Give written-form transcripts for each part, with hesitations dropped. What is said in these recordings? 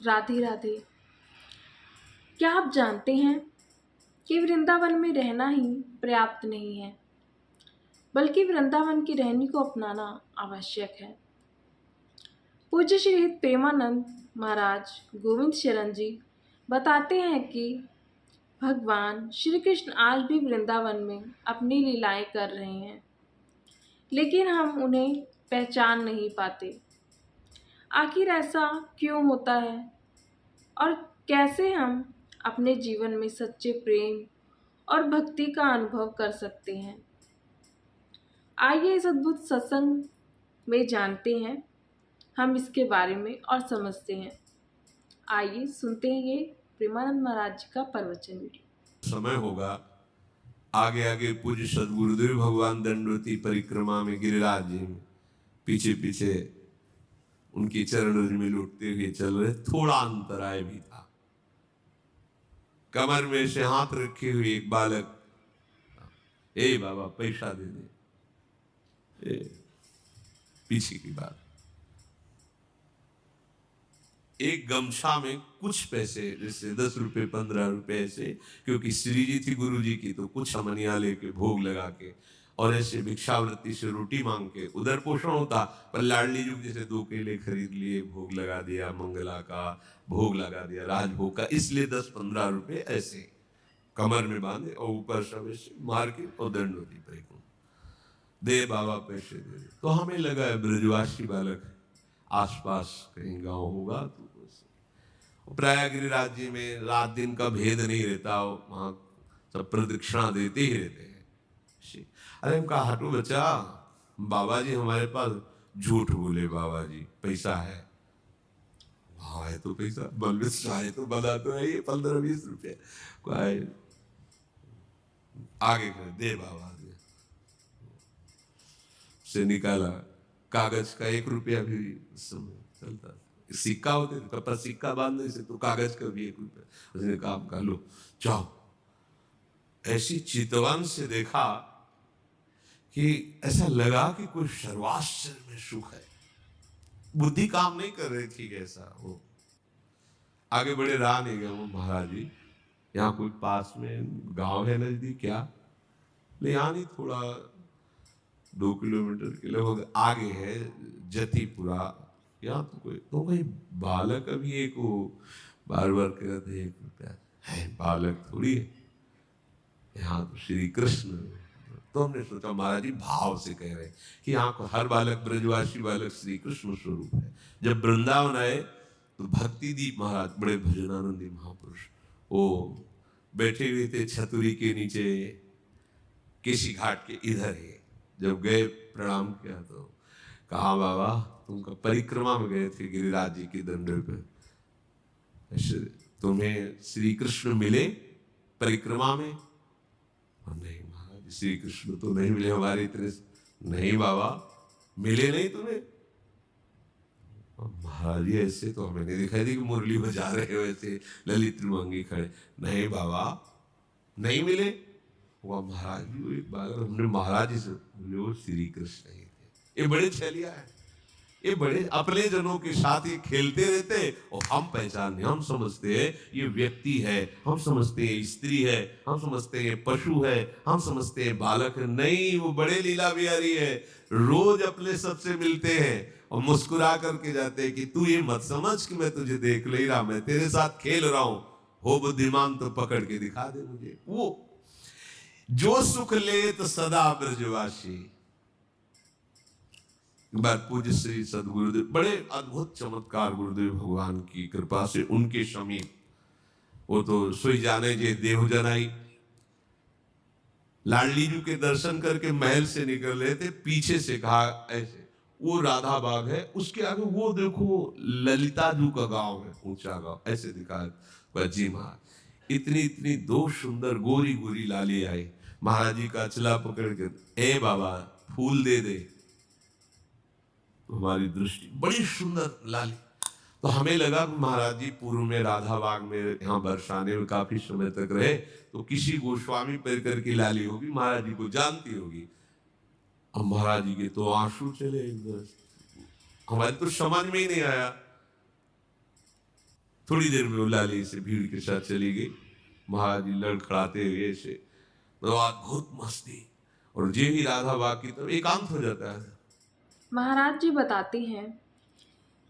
राधे राधे। क्या आप जानते हैं कि वृंदावन में रहना ही पर्याप्त नहीं है, बल्कि वृंदावन की रहनी को अपनाना आवश्यक है। पूज्य श्री प्रेमानंद महाराज गोविंद शरण जी बताते हैं कि भगवान श्री कृष्ण आज भी वृंदावन में अपनी लीलाएं कर रहे हैं, लेकिन हम उन्हें पहचान नहीं पाते। आखिर ऐसा क्यों होता है और कैसे हम अपने जीवन में सच्चे प्रेम और भक्ति का अनुभव कर सकते हैं? आइए इस अद्भुत सत्संग में जानते हैं हम इसके बारे में और समझते हैं। आइए सुनते हैं ये प्रेमानंद महाराज जी का प्रवचन वीडियो। समय होगा, आगे आगे पूज्य सदगुरुदेव भगवान दंडवती परिक्रमा में गिरिराज जी में पीछे पीछे उनकी चरण रज में लुटते हुए चल रहे। थोड़ा अंतराय भी था। कमर में से हाथ रखे हुए एक बालक, ए बाबा पैसा दे दे। पीछे की बात, एक गमछा में कुछ पैसे, जैसे 10 रुपए 15 रुपए ऐसे, क्योंकि श्री जी थी गुरु जी की, तो कुछ समनिया लेके भोग लगा के और ऐसे भिक्षावृत्ति से रोटी मांग के उधर पोषण होता। पर लाडली जी जैसे 2 केले खरीद लिए, भोग लगा दिया, मंगला का भोग लगा दिया, राजभोग का, इसलिए 10-15 रुपए ऐसे कमर में बांधे और ऊपर सब ऐसे मार के और दंडवती परिक्रमा दे बाबा पैसे दे। तो हमें लगा है ब्रजवासी बालक, आसपास कहीं गांव होगा। तो प्राय गिरिराज जी में रात दिन का भेद नहीं रहता, वहां सब प्रदक्षिणा देते ही रहते हैं। अरे हम कहा, हटो बच्चा, बाबा जी हमारे पास झूठ बोले, बाबा जी पैसा है। हाँ है तो पैसा, बलविश है तो बता तो है, 15-20 रुपये आगे कर दे बाबा दे। से निकाला कागज का 1 रुपया भी समय चलता था, सिक्का होते थे, पर सिक्का बांधने से तो कागज का भी 1 रुपया। उसने काम कर लो, जाओ। ऐसी चितवन से देखा कि ऐसा लगा कि कोई सर्वाश्चर्य में सुख है। बुद्धि काम नहीं कर रही थी ऐसा। वो आगे बड़े रहा नहीं गए। वो महाराज जी, यहाँ कोई पास में गांव है नजदीक क्या? ले यहाँ नहीं, थोड़ा 2 किलोमीटर के लगभग आगे है जतीपुरा। यहाँ तो कोई बालक अभी एक वो बार बार कहते 1 रुपया है, बालक थोड़ी है, यहाँ तो श्री कृष्ण। तो हमने सोचा महाराज जी भाव से कह रहे हैं कि यहाँ को हर बालक ब्रजवासी बालक श्री कृष्ण स्वरूप है। जब वृंदावन आए तो भक्ति दीप महाराज, बड़े भजनानंदी महापुरुष, वो बैठे हुए थे छतुरी के नीचे, केसी घाट के इधर है। जब गए प्रणाम किया तो कहा, बाबा तुम परिक्रमा में गए थे गिरिराज जी की दंड पे, तुम्हें श्री कृष्ण मिले परिक्रमा में? नहीं महाराज, श्री कृष्ण तो नहीं मिले हमारे इतने। नहीं बाबा, मिले नहीं तुम्हें? महाराज जी ऐसे तो हमें नहीं दिखाई दी कि मुरली बजा रहे हो ऐसे ललित त्रिभंगी खड़े। नहीं बाबा, नहीं मिले। वो महाराज जी, वो एक बार हमने महाराज जी से बोले, वो श्री कृष्ण ही थे। ये बड़े छलिया है, ये बड़े अपने जनों के साथ ये खेलते रहते, और हम पहचानते, हम समझते हैं ये व्यक्ति है, हम समझते हैं स्त्री है, हम समझते हैं पशु है, हम समझते हैं बालक है। नहीं, वो बड़े लीला बिहारी है। रोज अपने सबसे मिलते हैं और मुस्कुरा करके जाते हैं कि तू ये मत समझ कि मैं तुझे देख ले रहा, मैं तेरे साथ खेल रहा हूं। हो बुद्धिमान तो पकड़ के दिखा दे मुझे। वो जो सुख ले तो सदा ब्रजवासी। बार पूज्य श्री सदगुरुदेव, बड़े अद्भुत चमत्कार गुरुदेव भगवान की कृपा से उनके समीप, वो तो सोई जाने जे देव जनाई। लाडली जी के दर्शन करके महल से निकल रहे थे, पीछे से कहा ऐसे, वो राधा बाग है, उसके आगे वो देखो ललिता जू का गांव है, ऊंचा गांव, ऐसे दिखा। जी महाराज, इतनी इतनी 2 सुंदर गोरी गोरी लाली आई। महाराज जी का अचला पकड़ के, ए बाबा फूल दे दे। तो हमारी दृष्टि बड़ी सुंदर लाली। तो हमें लगा महाराज जी पूर्व में राधा बाग में यहाँ बरसाने में काफी समय तक रहे, तो किसी गोस्वामी परिकर की लाली होगी, महाराज जी को जानती होगी। अब महाराज जी के तो आंसू चले, हमारे तो समझ में ही नहीं आया। थोड़ी देर में वो लाली से भीड़ के साथ चली गई। महाराज जी लड़खड़ाते हुए से तो बहुत मस्ती, और जे ही राधा बाकी तो एकांत हो जाता है। महाराज जी बताते हैं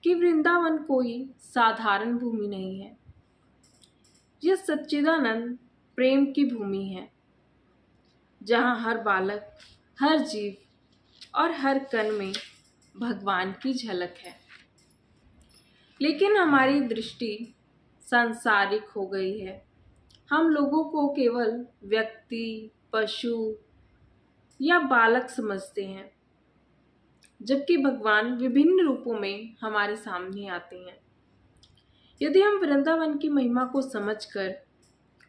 कि वृंदावन कोई साधारण भूमि नहीं है। यह सच्चिदानंद प्रेम की भूमि है, जहाँ हर बालक, हर जीव और हर कण में भगवान की झलक है। लेकिन हमारी दृष्टि सांसारिक हो गई है। हम लोगों को केवल व्यक्ति, पशु या बालक समझते हैं, जबकि भगवान विभिन्न रूपों में हमारे सामने आते हैं। यदि हम वृंदावन की महिमा को समझकर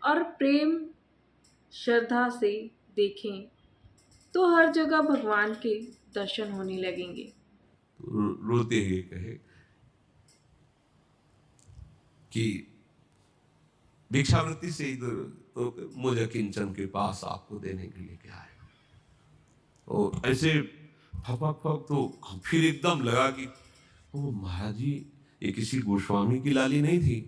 और प्रेम श्रद्धा से देखें तो हर जगह भगवान के दर्शन होने लगेंगे। तो रोते हुए कहे कि भिक्षावृत्ति से इधर तो मुझे किंचन के पास आपको देने के लिए क्या है। और ऐसे फपक फक तो फिर एकदम लगा कि ओ महाराज जी, ये किसी गोस्वामी की लाली नहीं थी।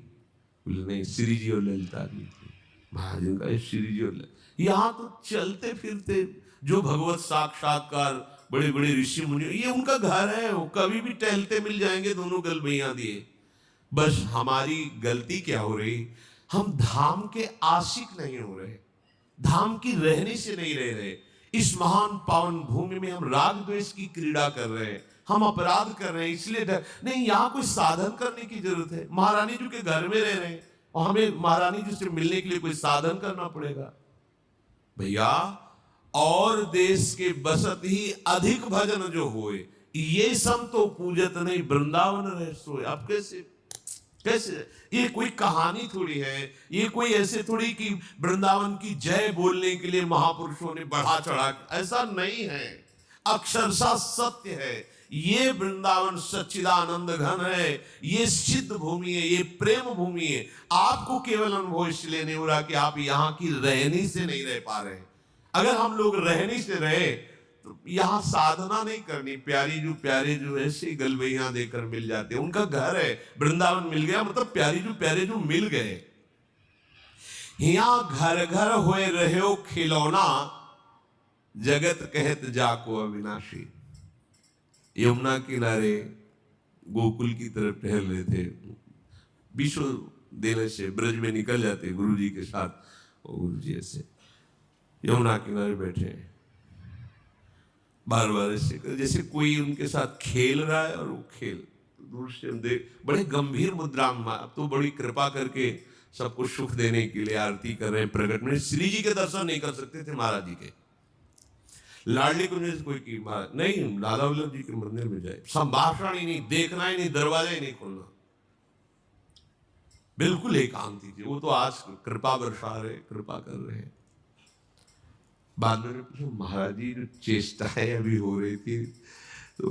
बोले नहीं, श्री जी और ललिता जी थी। महाराज जी का श्री जी और यहाँ तो चलते फिरते जो भगवत साक्षात्कार बड़े बड़े ऋषि मुनि, ये उनका घर है, वो कभी भी टहलते मिल जाएंगे दोनों गलबैया दिए। बस हमारी गलती क्या हो रही, हम धाम के आशिक नहीं हो रहे, धाम की रहने से नहीं रह रहे। इस महान पावन भूमि में हम राग द्वेष की क्रीड़ा कर रहे हैं, हम अपराध कर रहे हैं। इसलिए नहीं, यहाँ कोई साधन करने की जरूरत है। महारानी जी के घर में रह रहे हैं और हमें महारानी जी से मिलने के लिए कोई साधन करना पड़ेगा। भैया, और देश के बसत ही अधिक भजन जो होए, ये सम तो पूजत नहीं वृंदावन रह सोए। अब कैसे कैसे, ये कोई कहानी थोड़ी है, ये कोई ऐसे थोड़ी कि वृंदावन की जय बोलने के लिए महापुरुषों ने बढ़ा चढ़ा, ऐसा नहीं है। अक्षरशः सत्य है। ये वृंदावन सच्चिदानंद घन है, ये सिद्ध भूमि है, ये प्रेम भूमि है। आपको केवल अनुभव इसलिए नहीं हो रहा कि आप यहाँ की रहनी से नहीं रह पा रहे। अगर हम लोग रहनी से रहे तो यहाँ साधना नहीं करनी। प्यारे जो ऐसे गलबैया देकर मिल जाते, उनका घर है, वृंदावन मिल गया मतलब प्यारे जो मिल गए। यहाँ घर घर होए रहे खिलौना, जगत कहत जाको अविनाशी। यमुना किनारे गोकुल की तरफ टहल रहे थे, विश्व देने से ब्रज में निकल जाते गुरु जी के साथ। गुरु जी ऐसे यमुना किनारे बैठे, बार बार ऐसे जैसे कोई उनके साथ खेल रहा है, और वो खेल दूर से हम देख, बड़े गंभीर मुद्रा में, अब तो बड़ी कृपा करके सबको सुख देने के लिए आरती कर रहे हैं प्रकट में। श्री जी के दर्शन नहीं कर सकते थे महाराज जी के, लाडली कुंज से कोई की नहीं, राधा वल्लभ जी के मंदिर में जाए, संभाषण ही नहीं, देखना ही नहीं, दरवाजा ही नहीं खोलना, बिल्कुल एकांति थी। वो तो आज कृपा बरसा रहे, कृपा कर रहे हैं। बाद में पूछा महाराज जी जो चेष्टाएं अभी हो रही थी, तो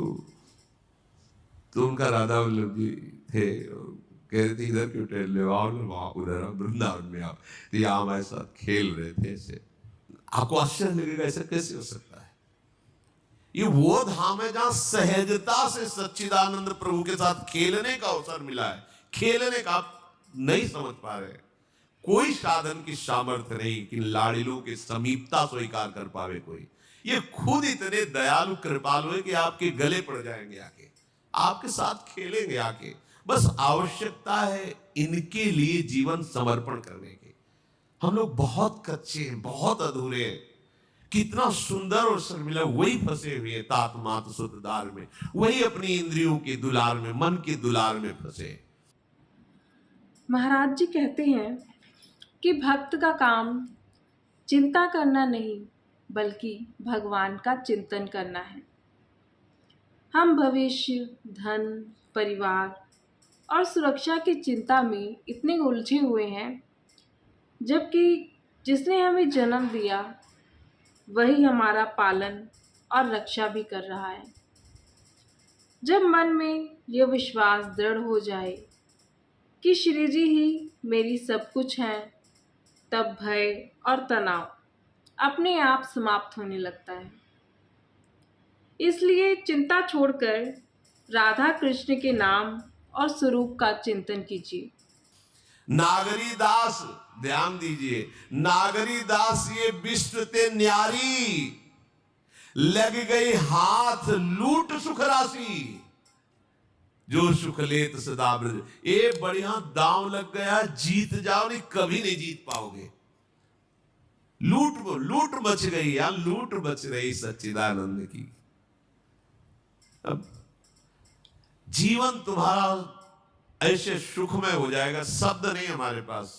उनका राधा वल्लभ जी थे, कह रहे थे इधर क्यों टहल रहे हो, आओ ना वहां उधर वृंदावन में आप। तो यहाँ हमारे साथ खेल रहे थे ऐसे। आपको आश्चर्य लगेगा ऐसा कैसे हो सकता है। ये वो धाम है जहां सहजता से सच्चिदानंद प्रभु के साथ खेलने का अवसर मिला है। खेलने का आप नहीं समझ पा रहे, कोई साधन की सामर्थ्य नहीं कि लाड़िलों की समीपता स्वीकार कर पावे कोई। ये खुद इतने दयालु कृपालु है कि आपके गले पड़ जाएंगे आके, आपके साथ खेलेंगे आके। बस आवश्यकता है इनके लिए जीवन समर्पण करने की। हम लोग बहुत कच्चे हैं, बहुत अधूरे हैं। कितना सुंदर अवसर मिला, वही फंसे हुए तात मात सुतदार में, वही अपनी इंद्रियों के दुलार में, मन के दुलार में फंसे। महाराज जी कहते हैं कि भक्त का काम चिंता करना नहीं, बल्कि भगवान का चिंतन करना है। हम भविष्य, धन, परिवार और सुरक्षा की चिंता में इतने उलझे हुए हैं, जबकि जिसने हमें जन्म दिया वही हमारा पालन और रक्षा भी कर रहा है। जब मन में यह विश्वास दृढ़ हो जाए कि श्री जी ही मेरी सब कुछ हैं, तब भय और तनाव अपने आप समाप्त होने लगता है। इसलिए चिंता छोड़कर राधा कृष्ण के नाम और स्वरूप का चिंतन कीजिए। नागरी दास, ध्यान दीजिए, नागरी दास ये विश्व ते न्यारी, लग गई हाथ लूट सुख राशि, जो सुख लेत सदा ब्रज। ये बढ़िया दांव लग गया, जीत जाओ, नहीं कभी नहीं जीत पाओगे। लूट बच गई, या लूट बच रही सच्चिदानंद की। अब जीवन तुम्हारा ऐसे सुखमय हो जाएगा, शब्द नहीं हमारे पास,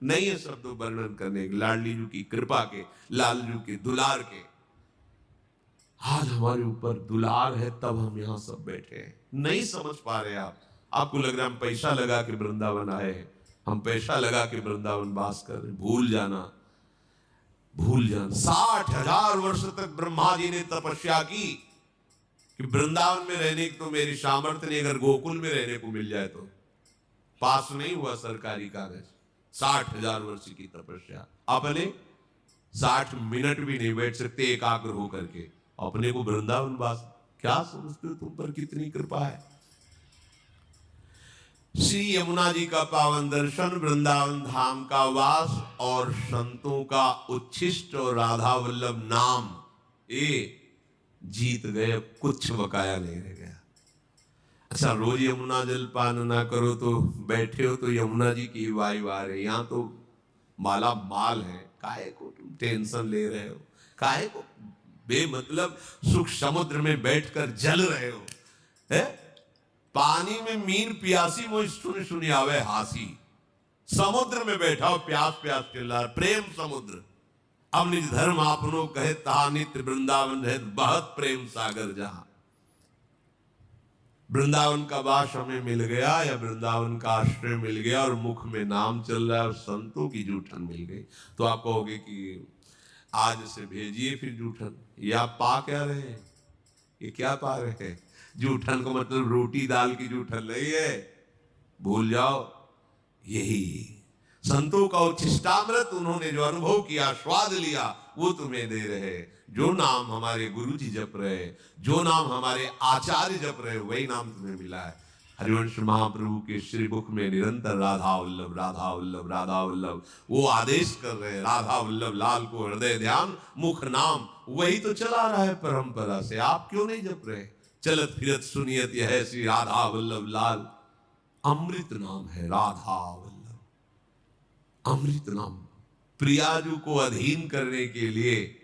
नहीं है शब्द वर्णन करने के, लाडली जी की कृपा के, लालजू के दुलार के। आज हमारे ऊपर दुलार है, तब हम यहां सब बैठे हैं। नहीं समझ पा रहे आप, आपको लग रहा है हम पैसा लगा के वृंदावन आए, हम पैसा लगा के वृंदावन वास कर रहे। भूल जाना, भूल जाना। 60,000 वर्ष तक ब्रह्मा जी ने तपस्या की कि वृंदावन में रहने की तो मेरी सामर्थ्य नहीं, अगर गोकुल में रहने को मिल जाए तो। पास नहीं हुआ सरकारी कागज। 60,000 वर्ष की तपस्या, अपने 60 मिनट भी नहीं बैठ सकते एकाग्र होकर के, अपने को वृंदावन वास। क्या समझते हो तुम पर कितनी कृपा है। श्री यमुना जी का पावन दर्शन, वृंदावन धाम का वास और संतों का उच्छिष्ट और राधा वल्लभ नाम, ये जीत गए, कुछ बकाया नहीं रह गया। अच्छा, रोज यमुना जलपान ना करो तो बैठे हो तो यमुना जी की वाई वार है, यहां तो माला माल है, काहे को तुम टेंशन ले रहे हो, काहे को बेमतलब सुख समुद्र में बैठकर जल रहे हो। है पानी में मीन प्यासी मोई सुन सुनी आवे हासी, समुद्र में बैठा हो प्यास प्यास चिल्ला, प्रेम समुद्र। अब निज धर्म आपनो कहे ता नित्य वृंदावन है, बहुत प्रेम सागर जहां। वृंदावन का वास हमें मिल गया, या वृंदावन का आश्रय मिल गया और मुख में नाम चल रहा है और संतों की जूठन मिल गई, तो आप कहोगे कि आज से भेजिए फिर जूठन। या पा क्या रहे हैं, ये क्या पा रहे हैं? जूठन को मतलब रोटी दाल की जूठन नहीं है, भूल जाओ। यही संतों का उच्छिष्टामृत, उन्होंने जो अनुभव किया, स्वाद लिया, वो तुम्हें दे रहे। जो नाम हमारे गुरु जी जप रहे, जो नाम हमारे आचार्य जप रहे, वही नाम तुम्हें मिला है। हरिवंश महाप्रभु के श्री मुख में निरंतर राधा वल्लभ राधा वल्लभ राधा वल्लभ, वो आदेश कर रहे हैं, राधा वल्लभ लाल को हृदय ध्यान मुख नाम, वही तो चला रहा है परंपरा से। आप क्यों नहीं जप रहे? चलत फिरत सुनियत यह श्री राधा वल्लभ लाल, अमृत नाम है राधा वल्लभ, अमृत नाम। प्रियाजू को अधीन करने के लिए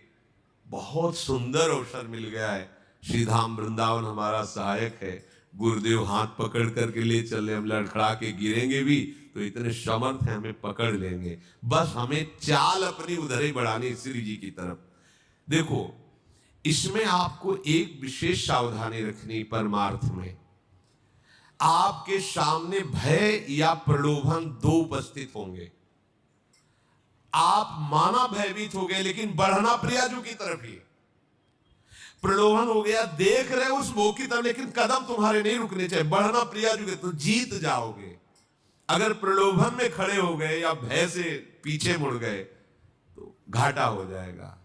बहुत सुंदर अवसर मिल गया है। श्रीधाम वृंदावन हमारा सहायक है। गुरुदेव हाथ पकड़ करके ले चले, हम लड़खड़ा के गिरेंगे भी तो इतने समर्थ हैं, हमें पकड़ लेंगे। बस हमें चाल अपनी उधर ही बढ़ानी, श्री जी की तरफ। देखो, इसमें आपको एक विशेष सावधानी रखनी। परमार्थ में आपके सामने भय या प्रलोभन दो उपस्थित होंगे। आप माना भयभीत हो गए, लेकिन बढ़ना प्रियाजू की तरफ ही। प्रलोभन हो गया, देख रहे उस मोह की तरफ, लेकिन कदम तुम्हारे नहीं रुकने चाहिए, बढ़ना प्रियाजू के, तो जीत जाओगे। अगर प्रलोभन में खड़े हो गए या भय से पीछे मुड़ गए तो घाटा हो जाएगा।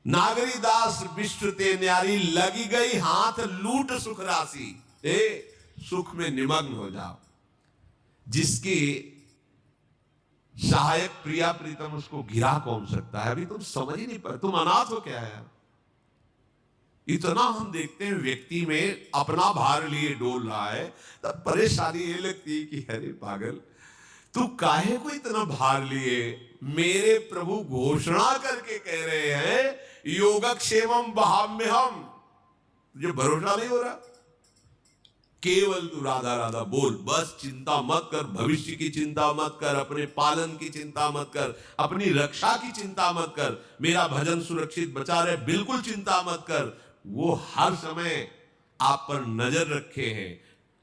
नागरी दास विश्व ते न्यारी, लगी गई हाथ लूट सुख राशि। सुख में निमग्न हो जाओ। जिसकी सहायक प्रिया प्रीतम, उसको गिरा कौन सकता है? अभी तुम समझ ही नहीं पा, तुम अनाथ हो क्या है? इतना हम देखते हैं व्यक्ति में अपना भार लिए डोल रहा है, तब परेशानी ये लगती है कि अरे पागल, तू काहे को इतना भार लिए? मेरे प्रभु घोषणा करके कह रहे हैं, योगक्षेमम वहाम्यहम्। तुझे भरोसा नहीं हो रहा? केवल तू राधा राधा बोल, बस चिंता मत कर, भविष्य की चिंता मत कर, अपने पालन की चिंता मत कर, अपनी रक्षा की चिंता मत कर, मेरा भजन सुरक्षित बचा रहे, बिल्कुल चिंता मत कर। वो हर समय आप पर नजर रखे हैं।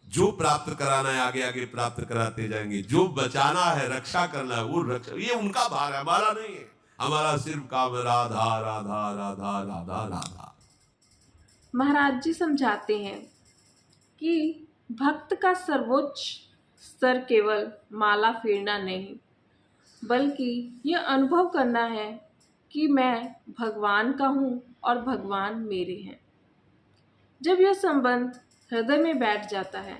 जो प्राप्त कराना है आगे आगे प्राप्त कराते जाएंगे, जो बचाना है रक्षा करना है वो रक्षा, ये उनका भार है, हमारा नहीं है। हमारा सिर्फ काम राधा राधा राधा राधा राधा। महाराज जी समझाते हैं कि भक्त का सर्वोच्च स्तर केवल माला फेरना नहीं, बल्कि यह अनुभव करना है कि मैं भगवान का हूँ और भगवान मेरे हैं। जब यह संबंध हृदय में बैठ जाता है,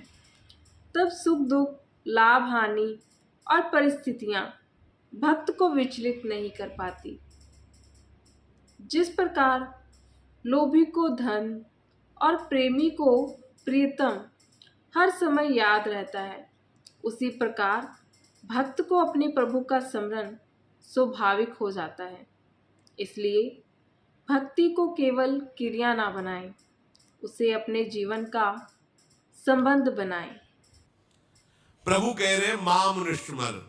तब सुख दुख, लाभ हानि, और परिस्थितियां भक्त को विचलित नहीं कर पाती। जिस प्रकार लोभी को धन और प्रेमी को प्रियतम हर समय याद रहता है, उसी प्रकार भक्त को अपने प्रभु का स्मरण स्वाभाविक हो जाता है। इसलिए भक्ति को केवल क्रिया ना बनाएं, उसे अपने जीवन का संबंध बनाएं। प्रभु कह रहे माम स्मर,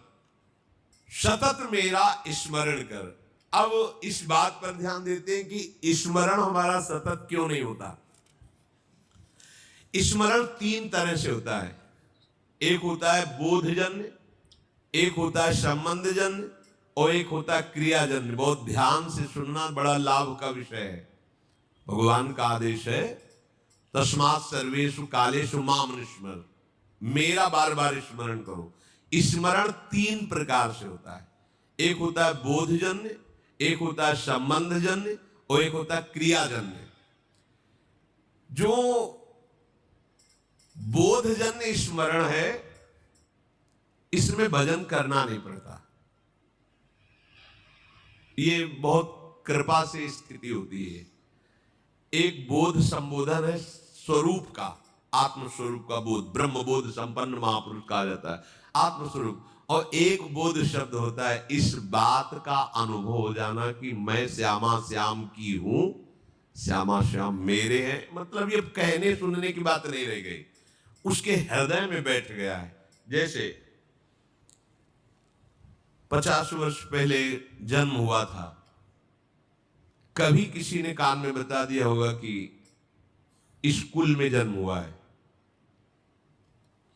सतत मेरा स्मरण कर। अब इस बात पर ध्यान देते हैं कि स्मरण हमारा सतत क्यों नहीं होता। स्मरण तीन तरह से होता है। एक होता है बोधजन्य, एक होता है संबंधजन्य और एक होता है क्रियाजन्य। बहुत ध्यान से सुनना, बड़ा लाभ का विषय है। भगवान का आदेश है तस्मात् सर्वेषु कालेषु माम स्मर, मेरा बार बार स्मरण करो। स्मरण तीन प्रकार से होता है। एक होता है बोधजन्य, एक होता है संबंधजन्य और एक होता है क्रियाजन्य। जो बोधजन्य स्मरण है, इसमें भजन करना नहीं पड़ता। ये बहुत कृपा से स्थिति होती है। एक बोध संबोधन है स्वरूप का, आत्म स्वरूप का बोध, ब्रह्म बोध संपन्न महापुरुष कहा जाता है, आत्म स्वरूप। और एक बोध शब्द होता है इस बात का अनुभव हो जाना कि मैं श्यामा श्याम की हूं, श्यामा श्याम मेरे हैं। मतलब ये कहने सुनने की बात नहीं रह गई, उसके हृदय में बैठ गया है। जैसे 50 वर्ष पहले जन्म हुआ था, कभी किसी ने कान में बता दिया होगा कि स्कूल में जन्म हुआ है।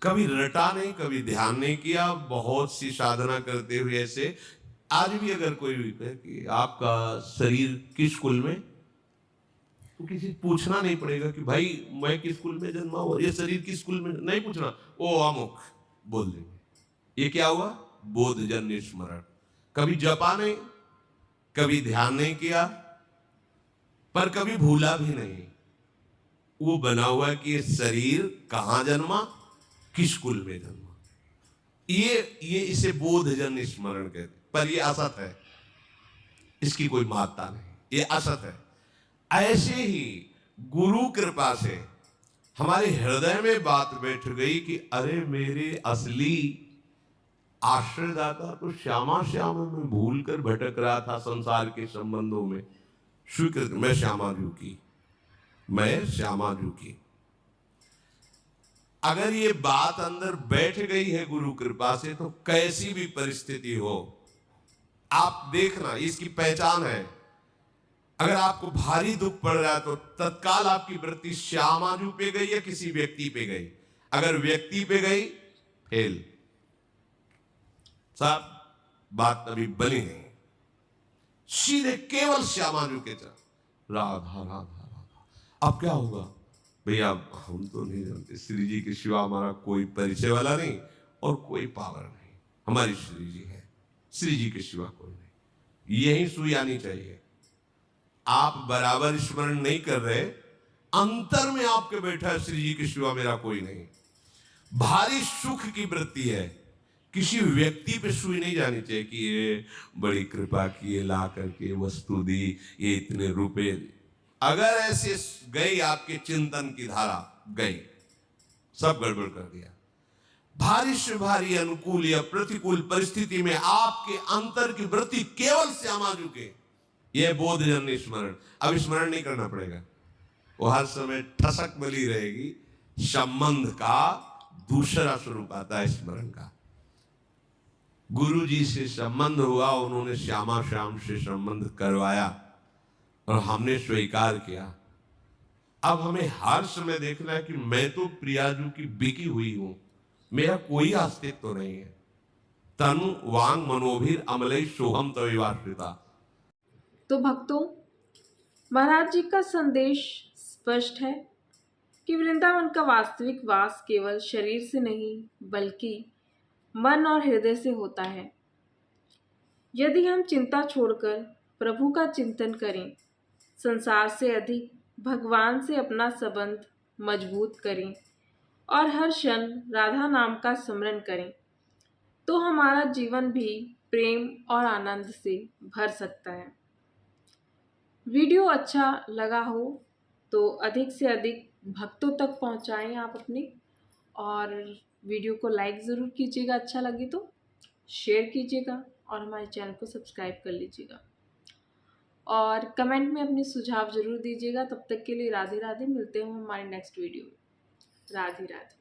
कभी रटा नहीं, कभी ध्यान नहीं किया, बहुत सी साधना करते हुए ऐसे। आज भी अगर कोई कहे कि आपका शरीर किस स्कूल में, तो किसी पूछना नहीं पड़ेगा कि भाई मैं किस स्कूल में जन्मा हुआ, ये शरीर किस स्कूल में, नहीं पूछना, ओ अमुक बोल देंगे। ये क्या हुआ? बोधजन्य स्मरण। कभी जपा नहीं, कभी ध्यान नहीं किया, पर कभी भूला भी नहीं। वो बना हुआ है कि ये शरीर कहां जन्मा, किस कुल में जन्मा। ये इसे बोधजन्य स्मरण कहते। पर ये असत है, इसकी कोई महत्ता नहीं, ये असत है। ऐसे ही गुरु कृपा से हमारे हृदय में बात बैठ गई कि अरे मेरे असली आश्रयदाता तो श्यामा श्याम में भूल कर भटक रहा था संसार के संबंधों में। स्वीकृत, मैं श्यामा जू की, मैं श्यामा जू की। अगर ये बात अंदर बैठ गई है गुरु कृपा से, तो कैसी भी परिस्थिति हो, आप देखना, इसकी पहचान है। अगर आपको भारी दुख पड़ रहा है तो तत्काल आपकी वृत्ति श्यामाजू पे गई या किसी व्यक्ति पे गई। अगर व्यक्ति पे गई, फेल साहब, बात अभी बनी नहीं। सीधे केवल श्यामाजू के चल, राधा राधा राधा। अब क्या होगा भैया, हम तो नहीं जानते, श्री जी के सिवा हमारा कोई परिचय वाला नहीं और कोई पावर नहीं, हमारी श्री जी है, श्री जी के सिवा कोई नहीं। यही सुई आनी चाहिए। आप बराबर स्मरण नहीं कर रहे, अंतर में आपके बैठा है श्री जी के सिवा मेरा कोई नहीं। भारी सुख की वृत्ति है, किसी व्यक्ति पे सुई नहीं जानी चाहिए कि ये बड़ी कृपा की, ये ला करके वस्तु दी, ये इतने रुपए। अगर ऐसे गई आपके चिंतन की धारा, गई, सब गड़बड़ कर दिया। भारी से भारी अनुकूल या प्रतिकूल परिस्थिति में आपके अंतर की वृत्ति केवल श्यामाजू के, यह बोधजन्य स्मरण। अब स्मरण नहीं करना पड़ेगा, वो हर समय ठसक बली रहेगी। संबंध का दूसरा स्वरूप आता है स्मरण का। गुरु जी से संबंध हुआ, उन्होंने श्यामा श्याम से संबंध करवाया और हमने स्वीकार किया। अब हमें हर समय देखना है कि मैं तो प्रियाजू की बिकी हुई हूं, मेरा कोई अस्तित्व तो नहीं है। तनु वांग मनोभीर अमलई सोहम तविवाश्रिता। तो भक्तों, महाराज जी का संदेश स्पष्ट है कि वृंदावन का वास्तविक वास केवल शरीर से नहीं बल्कि मन और हृदय से होता है। यदि हम चिंता छोड़कर प्रभु का चिंतन करें, संसार से अधिक भगवान से अपना संबंध मजबूत करें और हर क्षण राधा नाम का स्मरण करें, तो हमारा जीवन भी प्रेम और आनंद से भर सकता है। वीडियो अच्छा लगा हो तो अधिक से अधिक भक्तों तक पहुंचाएं आप अपने, और वीडियो को लाइक ज़रूर कीजिएगा, अच्छा लगे तो शेयर कीजिएगा और हमारे चैनल को सब्सक्राइब कर लीजिएगा और कमेंट में अपने सुझाव ज़रूर दीजिएगा। तब तक के लिए राधे राधे, मिलते हैं हमारे नेक्स्ट वीडियो में। राधे राधे।